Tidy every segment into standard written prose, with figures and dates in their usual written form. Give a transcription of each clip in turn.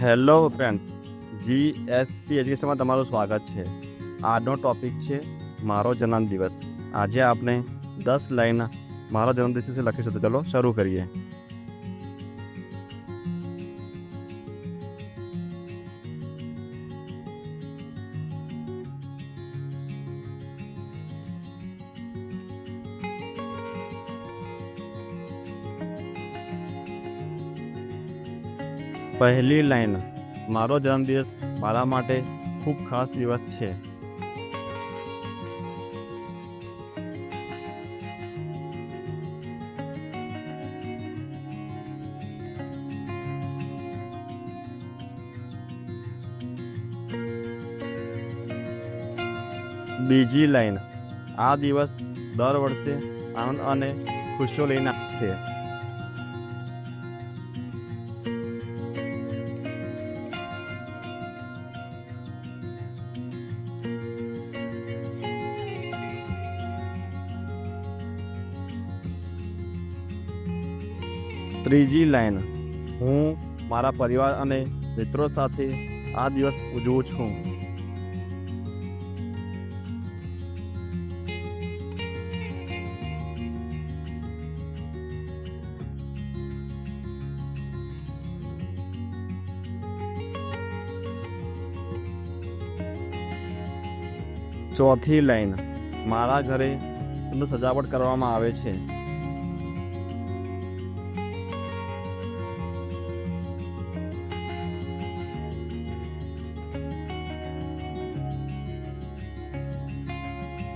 Hello friends, GSP એજ્યુકેશનમાં તમારું સ્વાગત છે. આજનો ટોપિક છે મારો જન્મદિવસ. આજે આપણે 10 લાઈન મારો જન્મદિવસ વિશે લખીશું. તો ચલો શરૂ કરીએ. પહેલી લાઈન: મારો જન્મદિવસ મારા માટે ખૂબ ખાસ દિવસ છે. બીજી લાઈન: આ દિવસ દર વર્ષે આનંદ અને ખુશીઓ લઈને આવે છે. ત્રીજી લાઈન: હું મારા પરિવાર અને મિત્રો સાથે આ દિવસ ઉજવું છું. ચોથી લાઈન: મારા ઘરે સુંદર સજાવટ કરવામાં આવે છે.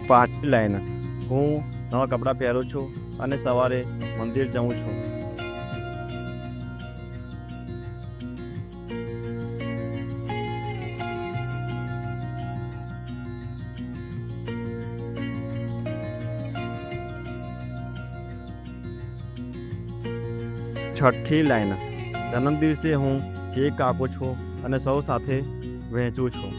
પાંચમી લાઈન: હું નવા કપડાં પહેરું છું અને સવારે મંદિર જાઉં છું. છઠ્ઠી લાઈન: જન્મદિવસે હું કેક કાપું છું અને સૌ સાથે વહેંચું છું.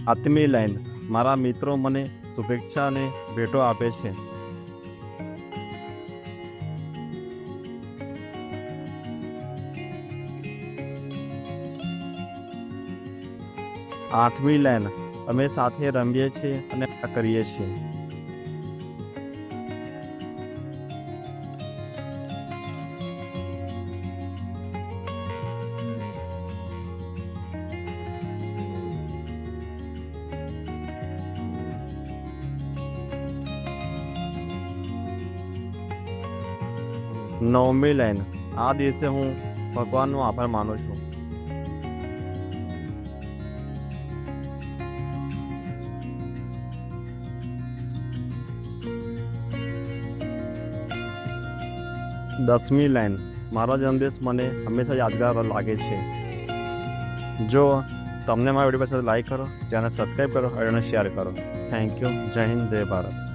સાતમી લાઈન: મારા મિત્રો મને શુભેચ્છા અને ભેટો આપે છે. આઠમી લાઈન: અમે સાથે રમીએ છીએ અને કરીએ છીએ. નવમી લાઈન: આ દિવસે હું ભગવાનનો આભાર માનું છું. દસમી લાઈન: મારો જન્મદિવસ મને હંમેશા યાદગાર લાગે છે. જો તમને મારા વિડીયો પસંદ લાઈક કરો, ચેનલ સબસ્ક્રાઈબ કરો અને શેર કરો. Thank you. જય હિન્દ, જય ભારત.